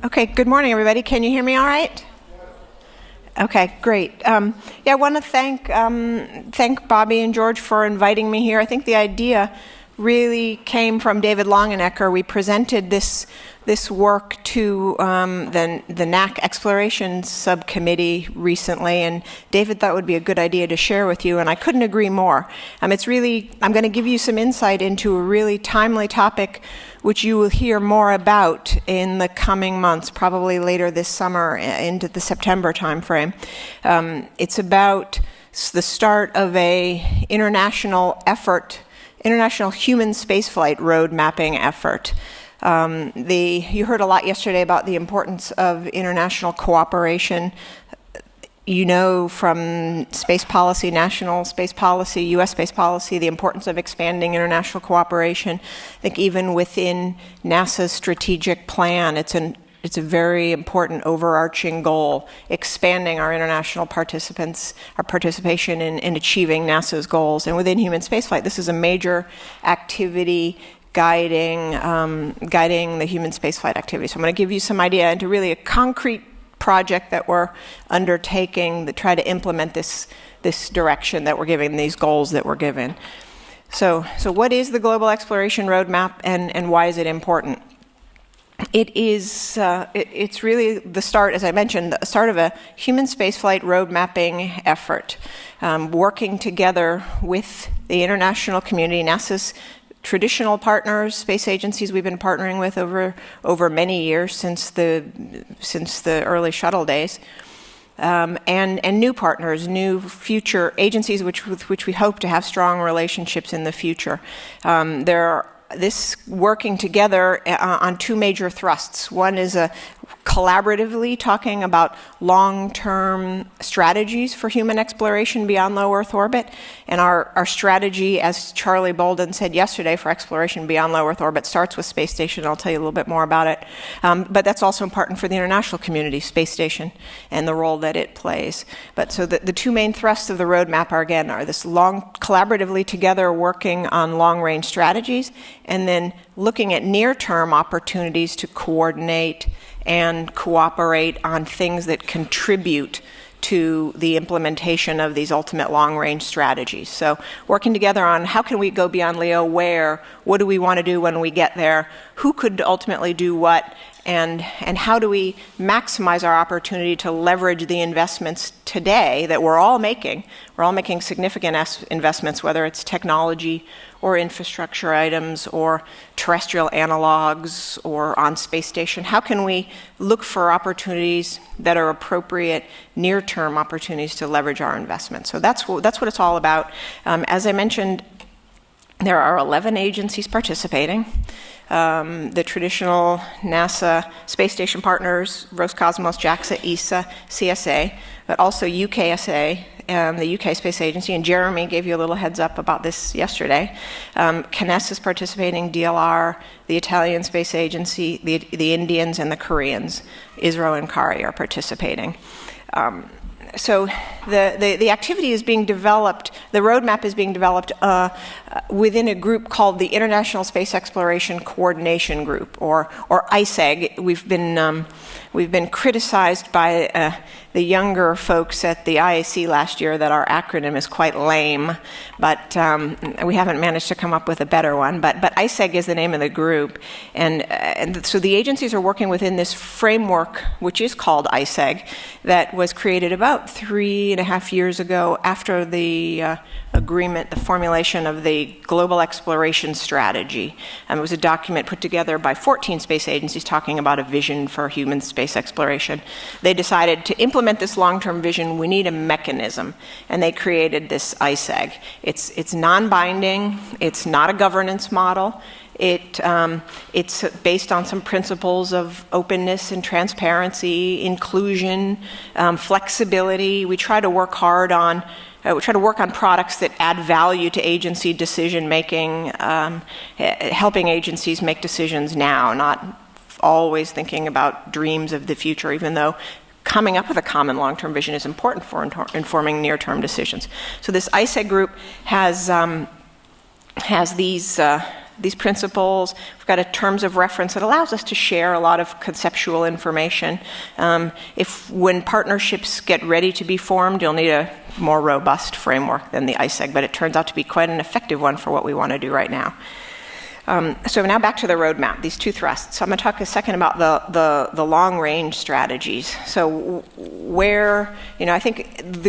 Okay, good morning, everybody. Can you hear me all right? Okay, great. I want to thank Bobby and George for inviting me here. I think the idea really came from David Longenecker. We presented this work to the NAC Exploration Subcommittee recently, and David thought it would be a good idea to share with you, and I couldn't agree more. I'm going to give you some insight into a really timely topic which you will hear more about in the coming months, probably later this summer into the September timeframe. It's about the start of a international human spaceflight road mapping effort. You heard a lot yesterday about the importance of international cooperation. You know from space policy, national space policy, U.S. space policy, the importance of expanding international cooperation. I think even within NASA's strategic plan, it's a very important overarching goal, expanding our international participation in achieving NASA's goals. And within human spaceflight, this is a major activity guiding the human spaceflight activity. So I'm going to give you some idea into really a concrete project that we're undertaking to try to implement this direction that we're giving, these goals that we're given. So what is the Global Exploration Roadmap, and why is it important? It's really the start, as I mentioned, the start of a human spaceflight road mapping effort, working together with the international community, NASA's traditional partners, space agencies we've been partnering with over many years since the early shuttle days, and new partners, new future agencies with which we hope to have strong relationships in the future. This working together on two major thrusts. One is collaboratively talking about long-term strategies for human exploration beyond low Earth orbit. And our strategy, as Charlie Bolden said yesterday, for exploration beyond low Earth orbit starts with space station. I'll tell you a little bit more about it. But that's also important for the international community, space station, and the role that it plays. But so the two main thrusts of the roadmap are this collaboratively together working on long-range strategies, and then looking at near-term opportunities to coordinate and cooperate on things that contribute to the implementation of these ultimate long-range strategies. So working together on how can we go beyond LEO, what do we want to do when we get there, who could ultimately do what, and how do we maximize our opportunity to leverage the investments today that we're all making. We're all making significant investments, whether it's technology or infrastructure items or terrestrial analogs or on space station. How can we look for opportunities that are appropriate, near-term opportunities to leverage our investments? So that's what it's all about. As I mentioned, there are 11 agencies participating. The traditional NASA space station partners, Roscosmos, JAXA, ESA, CSA, but also UKSA, the UK Space Agency, and Jeremy gave you a little heads up about this yesterday. CNES is participating, DLR, the Italian Space Agency, the Indians, and the Koreans. ISRO and CARI are participating. So the activity is being developed, the roadmap is being developed within a group called the International Space Exploration Coordination Group, or ISEG. We've been criticized by the younger folks at the IAC last year that our acronym is quite lame, but we haven't managed to come up with a better one. But ISEG is the name of the group, and so the agencies are working within this framework, which is called ISEG, that was created about 3.5 years ago after the agreement, the formulation of the Global Exploration Strategy. It was a document put together by 14 space agencies talking about a vision for human space exploration. They decided to implement this long-term vision, we need a mechanism, and they created this ISEG. It's non-binding, it's not a governance model. It's based on some principles of openness and transparency, inclusion, flexibility. We try to work on products that add value to agency decision making, helping agencies make decisions now, not always thinking about dreams of the future, even though coming up with a common long-term vision is important for informing near-term decisions. So this ISEG group has these these principles. We've got a terms of reference that allows us to share a lot of conceptual information. When partnerships get ready to be formed, you'll need a more robust framework than the ISEG, but it turns out to be quite an effective one for what we want to do right now. So now back to the roadmap, these two thrusts. So I'm going to talk a second about the long-range strategies. So where, I think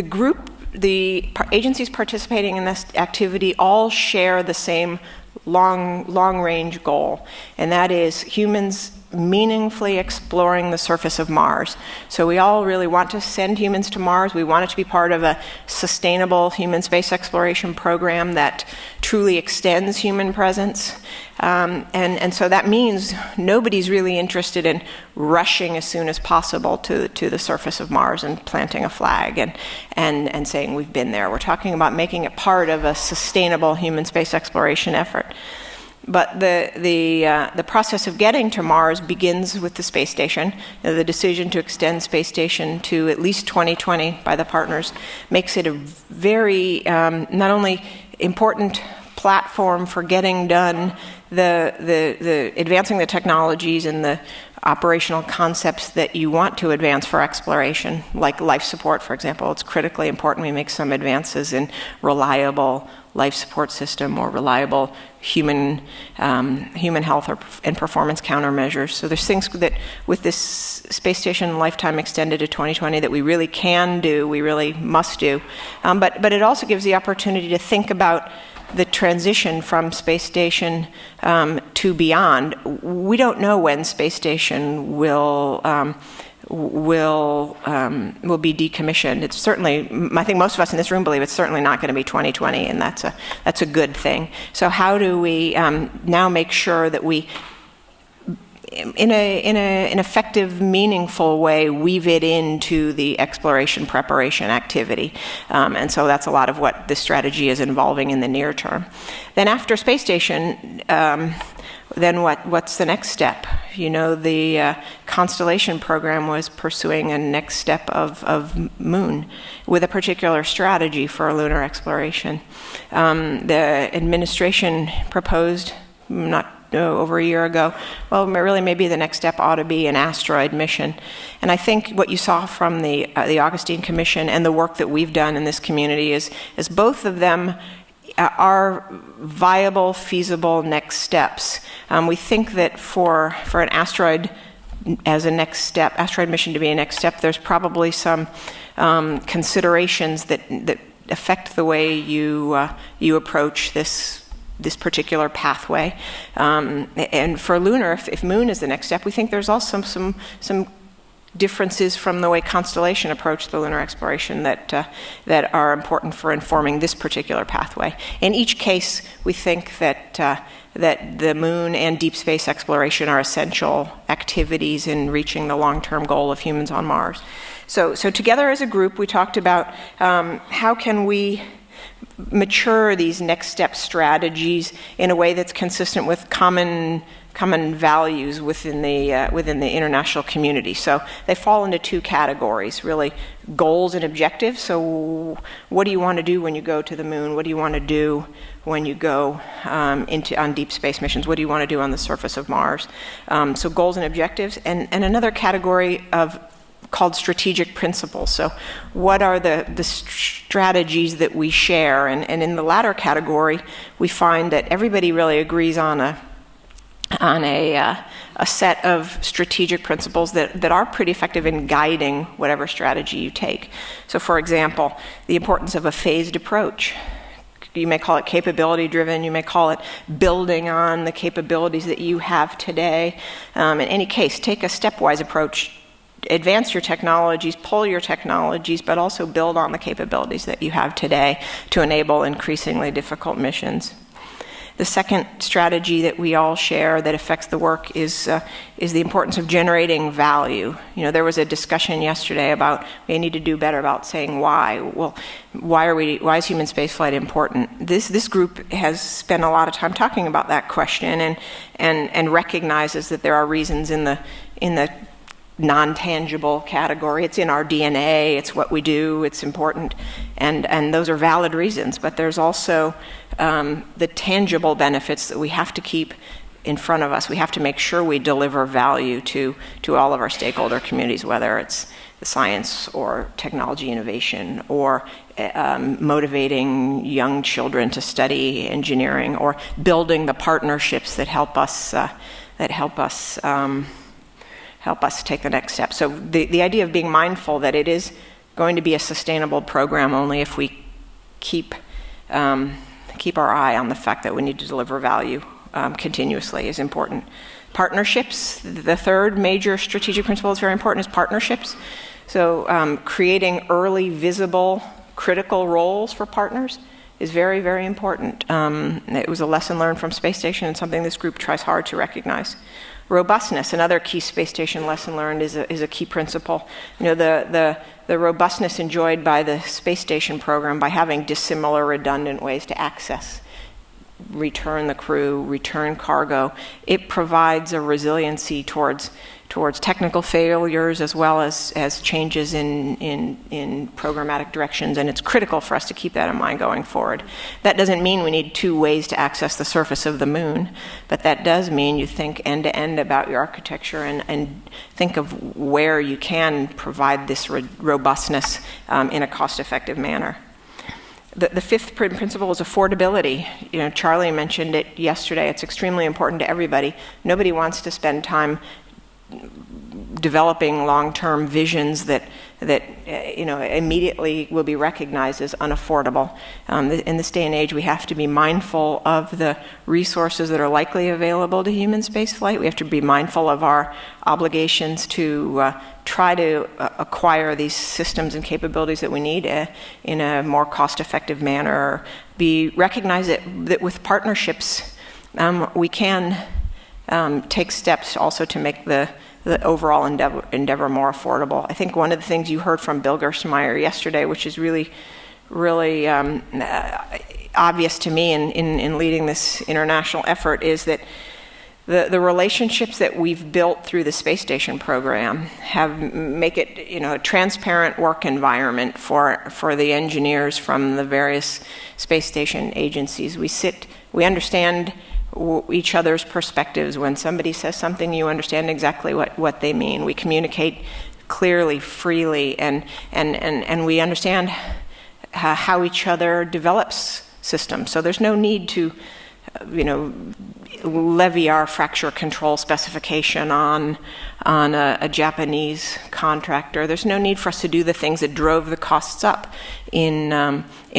the agencies participating in this activity all share the same long-range goal, and that is humans meaningfully exploring the surface of Mars. So we all really want to send humans to Mars. We want it to be part of a sustainable human space exploration program that truly extends human presence. And so that means nobody's really interested in rushing as soon as possible to the surface of Mars and planting a flag and saying we've been there. We're talking about making it part of a sustainable human space exploration effort. But the process of getting to Mars begins with the space station. The decision to extend space station to at least 2020 by the partners makes it a very not only important platform for getting done the advancing the technologies and the operational concepts that you want to advance for exploration, like life support, for example. It's critically important we make some advances in reliable life support system or reliable human health and performance countermeasures. So there's things that with this space station lifetime extended to 2020 that we really can do, we really must do. But it also gives the opportunity to think about the transition from space station to beyond. We don't know when space station will be decommissioned. It's certainly, I think most of us in this room believe it's certainly not going to be 2020, and that's a good thing. So how do we now make sure that we, in an effective, meaningful way, weave it into the exploration preparation activity? And so that's a lot of what this strategy is involving in the near term. Then after space station, then what's the next step? The Constellation program was pursuing a next step of Moon with a particular strategy for lunar exploration. The administration proposed, over a year ago, well, really maybe the next step ought to be an asteroid mission. And I think what you saw from the Augustine Commission and the work that we've done in this community is both of them are viable, feasible next steps. We think that for an asteroid as a next step, asteroid mission to be a next step, there's probably some considerations that affect the way you approach this particular pathway. And for lunar, if Moon is the next step, we think there's also some differences from the way Constellation approached the lunar exploration that are important for informing this particular pathway. In each case, we think that the Moon and deep space exploration are essential activities in reaching the long-term goal of humans on Mars. So together as a group, we talked about how can we mature these next step strategies in a way that's consistent with common values within the international community. So they fall into two categories, really: goals and objectives. So what do you want to do when you go to the Moon? What do you want to do when you go on deep space missions? What do you want to do on the surface of Mars? So goals and objectives, and another category called strategic principles. So what are the strategies that we share? And in the latter category, we find that everybody really agrees on a set of strategic principles that are pretty effective in guiding whatever strategy you take. So for example, the importance of a phased approach. You may call it capability driven, you may call it building on the capabilities that you have today. In any case, take a stepwise approach. Advance your technologies, pull your technologies, but also build on the capabilities that you have today to enable increasingly difficult missions. The second strategy that we all share that affects the work is the importance of generating value. There was a discussion yesterday about we need to do better about saying why. Well, why is human spaceflight important? This group has spent a lot of time talking about that question and recognizes that there are reasons in the non-tangible category. It's in our DNA, it's what we do, it's important, and those are valid reasons. But there's also the tangible benefits that we have to keep in front of us. We have to make sure we deliver value to all of our stakeholder communities, whether it's the science or technology innovation, or motivating young children to study engineering, or building the partnerships that help us take the next step. So the idea of being mindful that it is going to be a sustainable program only if we keep our eye on the fact that we need to deliver value continuously is important. Partnerships, the third major strategic principle that's very important is partnerships. So creating early, visible, critical roles for partners is very, very important. It was a lesson learned from Space Station and something this group tries hard to recognize. Robustness, another key Space Station lesson learned, is a key principle. The robustness enjoyed by the Space Station program by having dissimilar, redundant ways to access, return the crew, return cargo, it provides a resiliency towards technical failures as well as changes in programmatic directions, and it's critical for us to keep that in mind going forward. That doesn't mean we need two ways to access the surface of the moon, but that does mean you think end-to-end about your architecture and think of where you can provide this robustness in a cost-effective manner. The fifth principle is affordability. Charlie mentioned it yesterday. It's extremely important to everybody. Nobody wants to spend time developing long-term visions that immediately will be recognized as unaffordable. In this day and age, we have to be mindful of the resources that are likely available to human spaceflight. We have to be mindful of our obligations to try to acquire these systems and capabilities that we need in a more cost-effective manner. Recognize that with partnerships, we can take steps also to make the overall endeavor more affordable. I think one of the things you heard from Bill Gerstenmaier yesterday, which is really, really obvious to me in leading this international effort, is that the relationships that we've built through the Space Station program make it a transparent work environment for the engineers from the various space station agencies. We understand each other's perspectives. When somebody says something, you understand exactly what they mean. We communicate clearly, freely, and we understand how each other develops systems. So there's no need to levy our fracture control specification on a Japanese contractor. There's no need for us to do the things that drove the costs up in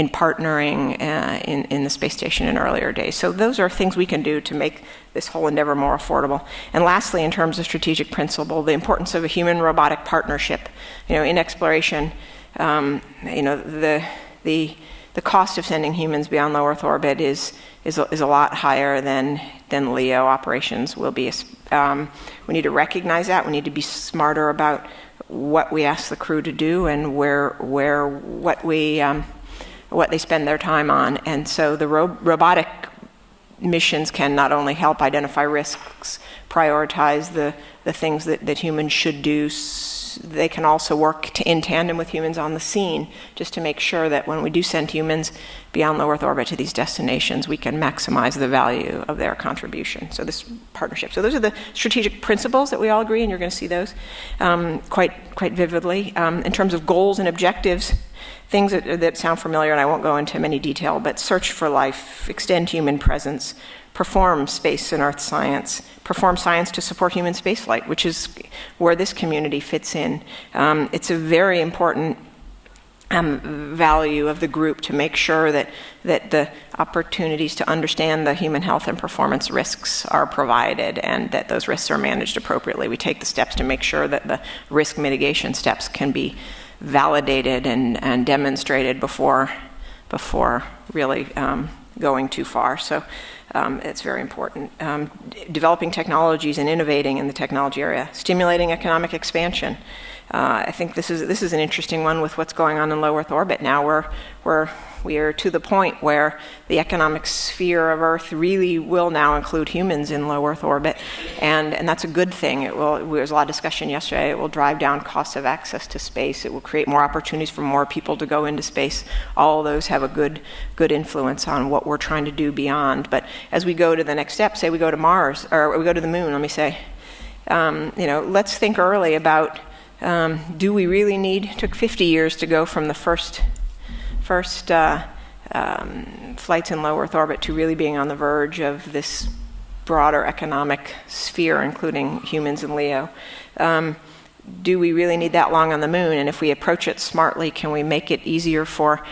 partnering in the space station in earlier days. So those are things we can do to make this whole endeavor more affordable. And lastly, in terms of strategic principle, the importance of a human-robotic partnership. In exploration, the cost of sending humans beyond low Earth orbit is a lot higher than LEO operations will be. We need to recognize that. We need to be smarter about what we ask the crew to do and what they spend their time on. And so the robotic missions can not only help identify risks, prioritize the things that humans should do, they can also work in tandem with humans on the scene, just to make sure that when we do send humans beyond low Earth orbit to these destinations, we can maximize the value of their contribution. So this partnership. So those are the strategic principles that we all agree, and you're going to see those quite vividly. In terms of goals and objectives, things that sound familiar, and I won't go into many detail, but search for life, extend human presence, perform space and earth science, perform science to support human spaceflight, which is where this community fits in. It's a very important value of the group to make sure that the opportunities to understand the human health and performance risks are provided and that those risks are managed appropriately. We take the steps to make sure that the risk mitigation steps can be validated and demonstrated before really going too far. So it's very important. Developing technologies and innovating in the technology area, stimulating economic expansion. I think this is an interesting one with what's going on in low Earth orbit now. We are to the point where the economic sphere of Earth really will now include humans in low Earth orbit, and that's a good thing. There was a lot of discussion yesterday. It will drive down costs of access to space. It will create more opportunities for more people to go into space. All of those have a good influence on what we're trying to do beyond. But as we go to the next step, say we go to Mars, or we go to the moon, let me say, let's think early about, do we really need, it took 50 years to go from the first flights in low Earth orbit to really being on the verge of this broader economic sphere, including humans and LEO. Do we really need that long on the moon? And if we approach it smartly, can we make it easier for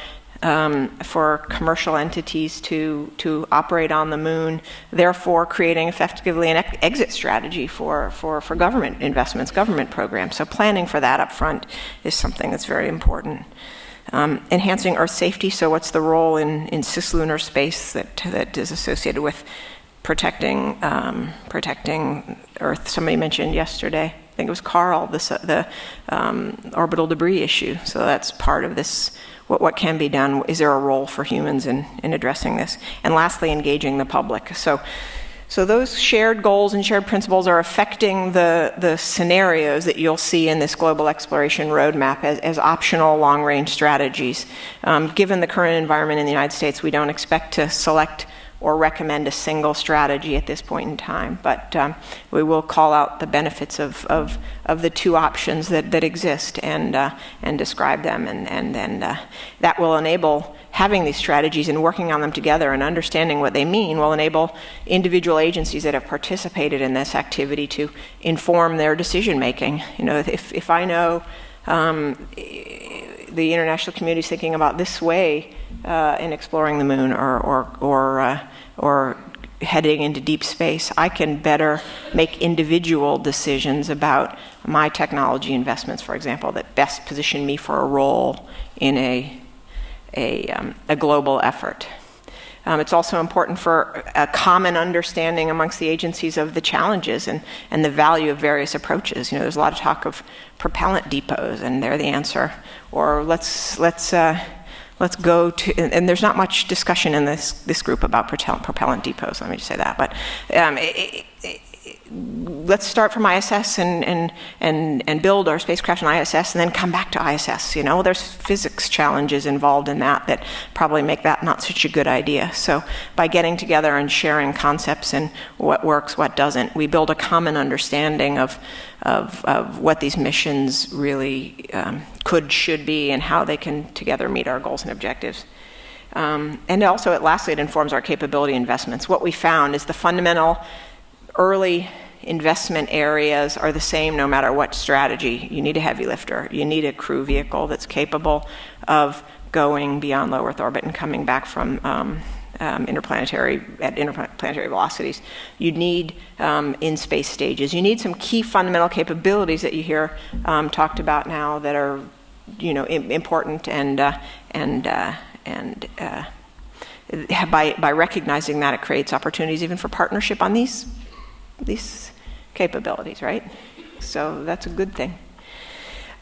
commercial entities to operate on the moon, therefore creating effectively an exit strategy for government investments, government programs? So planning for that up front is something that's very important. Enhancing Earth safety, so what's the role in cislunar space that is associated with protecting Earth? Somebody mentioned yesterday, I think it was Carl, the orbital debris issue. So that's part of this, what can be done. Is there a role for humans in addressing this? And lastly, engaging the public. So those shared goals and shared principles are affecting the scenarios that you'll see in this global exploration roadmap as optional long-range strategies. Given the current environment in the United States, we don't expect to select or recommend a single strategy at this point in time, but we will call out the benefits of the two options that exist and describe them, and then that will enable having these strategies and working on them together and understanding what they mean will enable individual agencies that have participated in this activity to inform their decision making. If I know the international community is thinking about this way in exploring the moon or heading into deep space, I can better make individual decisions about my technology investments, for example, that best position me for a role in a global effort. It's also important for a common understanding amongst the agencies of the challenges and the value of various approaches. There's a lot of talk of propellant depots, and they're the answer. Or let's go to, and there's not much discussion in this group about propellant depots. Let me just say that. But let's start from ISS and build our spacecraft on ISS and then come back to ISS. There's physics challenges involved in that probably make that not such a good idea. So by getting together and sharing concepts and what works, what doesn't, we build a common understanding of what these missions really should be and how they can together meet our goals and objectives. And also, lastly, it informs our capability investments. What we found is the fundamental early investment areas are the same no matter what strategy. You need a heavy lifter. You need a crew vehicle that's capable of going beyond low Earth orbit and coming back from interplanetary velocities. You need in-space stages. You need some key fundamental capabilities that you hear talked about now that are, important by recognizing that, it creates opportunities even for partnership on these capabilities, right? So that's a good thing.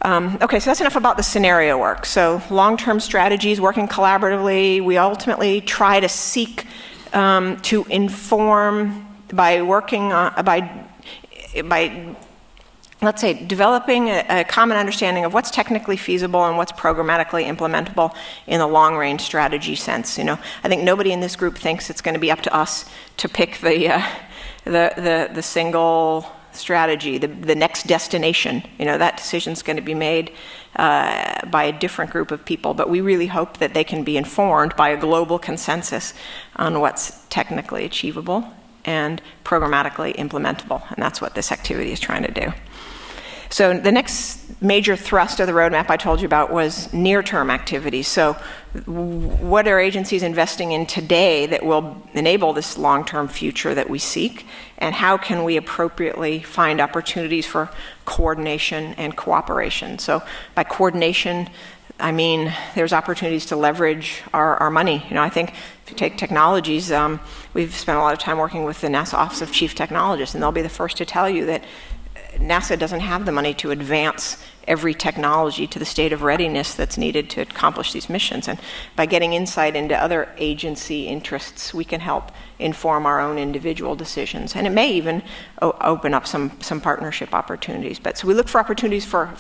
Okay, so that's enough about the scenario work. So long-term strategies, working collaboratively, we ultimately try to seek to inform by working by let's say developing a common understanding of what's technically feasible and what's programmatically implementable in a long-range strategy sense. I think nobody in this group thinks it's going to be up to us to pick the single strategy, the next destination. That decision's going to be made by a different group of people, but we really hope that they can be informed by a global consensus on what's technically achievable and programmatically implementable, and that's what this activity is trying to do. So the next major thrust of the roadmap I told you about was near-term activities. So what are agencies investing in today that will enable this long-term future that we seek? And how can we appropriately find opportunities for coordination and cooperation? So by coordination, I mean there's opportunities to leverage our money. I think if you take technologies, we've spent a lot of time working with the NASA Office of Chief Technologists, and they'll be the first to tell you that NASA doesn't have the money to advance every technology to the state of readiness that's needed to accomplish these missions. And by getting insight into other agency interests, we can help inform our own individual decisions. And it may even open up some partnership opportunities. But so we look for opportunities for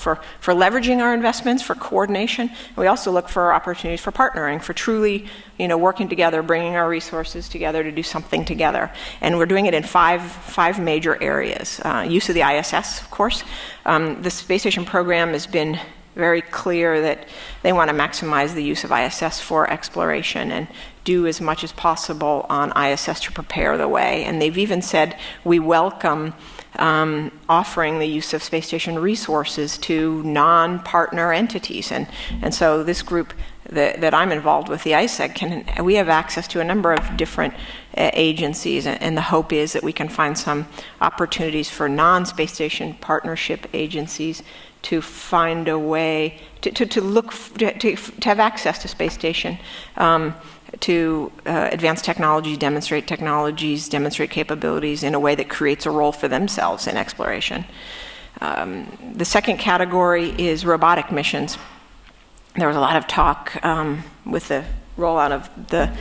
leveraging our investments, for coordination. And we also look for opportunities for partnering, for truly, working together, bringing our resources together to do something together. And we're doing it in five major areas. Use of the ISS, of course. The space station program has been very clear that they want to maximize the use of ISS for exploration and do as much as possible on ISS to prepare the way. And they've even said we welcome offering the use of space station resources to non-partner entities. And so this group that I'm involved with, the ISEG, we have access to a number of different agencies, and the hope is that we can find some opportunities for non-space station partnership agencies to find a way to have access to space station, to advance technologies, demonstrate capabilities in a way that creates a role for themselves in exploration. The second category is robotic missions. There was a lot of talk with the rollout of the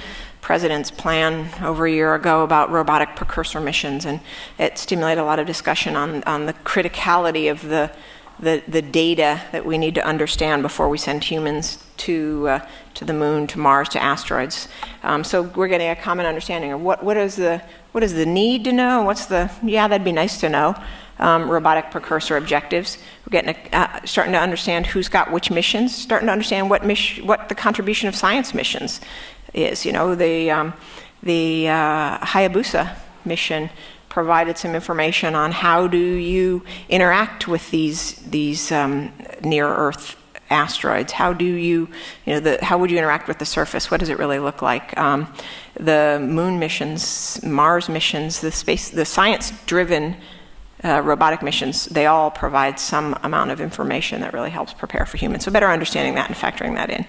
President's plan over a year ago about robotic precursor missions, and it stimulated a lot of discussion on the criticality of the data that we need to understand before we send humans to the moon, to Mars, to asteroids. So we're getting a common understanding of what is the need to know, that'd be nice to know. Robotic precursor objectives. We're getting starting to understand who's got which missions, starting to understand what the contribution of science missions is. The Hayabusa mission provided some information on how do you interact with these near-Earth asteroids. How do you, how would you interact with the surface? What does it really look like? The moon missions, Mars missions, the science-driven robotic missions, they all provide some amount of information that really helps prepare for humans. So better understanding that and factoring that in.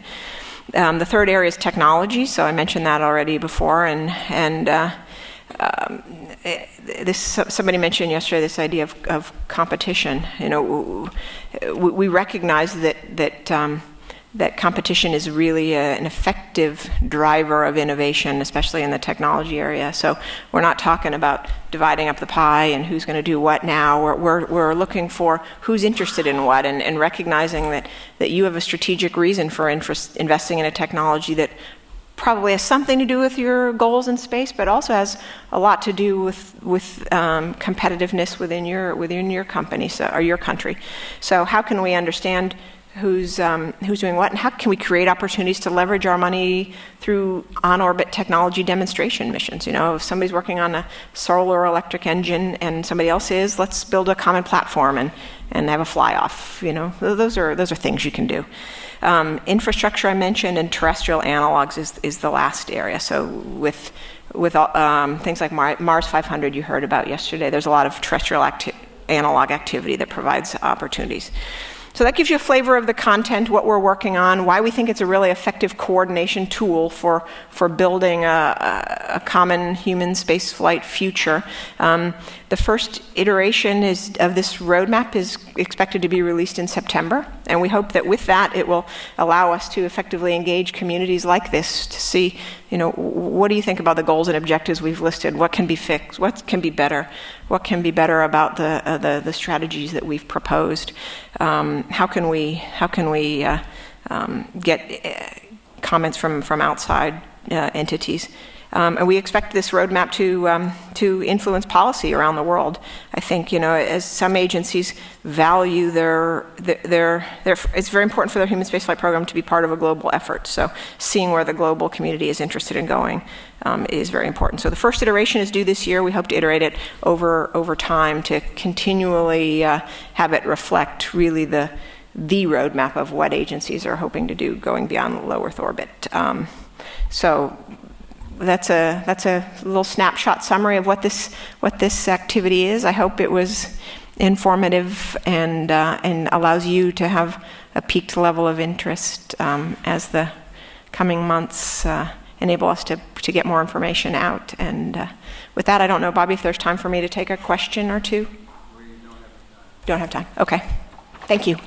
The third area is technology. So I mentioned that already before, somebody mentioned yesterday this idea of competition. We recognize that competition is really an effective driver of innovation, especially in the technology area. So we're not talking about dividing up the pie and who's going to do what now. We're looking for who's interested in what, and recognizing that you have a strategic reason for investing in a technology that probably has something to do with your goals in space, but also has a lot to do with competitiveness within your company, or your country. So how can we understand who's doing what, and how can we create opportunities to leverage our money through on-orbit technology demonstration missions? If somebody's working on a solar or electric engine and somebody else is, let's build a common platform and have a fly-off. Those are things you can do. Infrastructure I mentioned, and terrestrial analogs is the last area. So with things like Mars 500 you heard about yesterday, there's a lot of terrestrial analog activity that provides opportunities. So that gives you a flavor of the content, what we're working on, why we think it's a really effective coordination tool for building a common human spaceflight future. The first iteration of this roadmap is expected to be released in September, and we hope that with that it will allow us to effectively engage communities like this to see, what do you think about the goals and objectives we've listed? What can be fixed? What can be better? What can be better about the strategies that we've proposed? How can we get comments from outside entities? And we expect this roadmap to influence policy around the world. I think, as some agencies value it's very important for their human spaceflight program to be part of a global effort. So seeing where the global community is interested in going is very important. So the first iteration is due this year. We hope to iterate it over time to continually have it reflect really the roadmap of what agencies are hoping to do going beyond low Earth orbit. So that's a little snapshot summary of what this activity is. I hope it was informative and allows you to have a peaked level of interest as the coming months enable us to get more information out. And with that, I don't know, Bobby, if there's time for me to take a question or two. We don't have time. Don't have time. Okay. Thank you.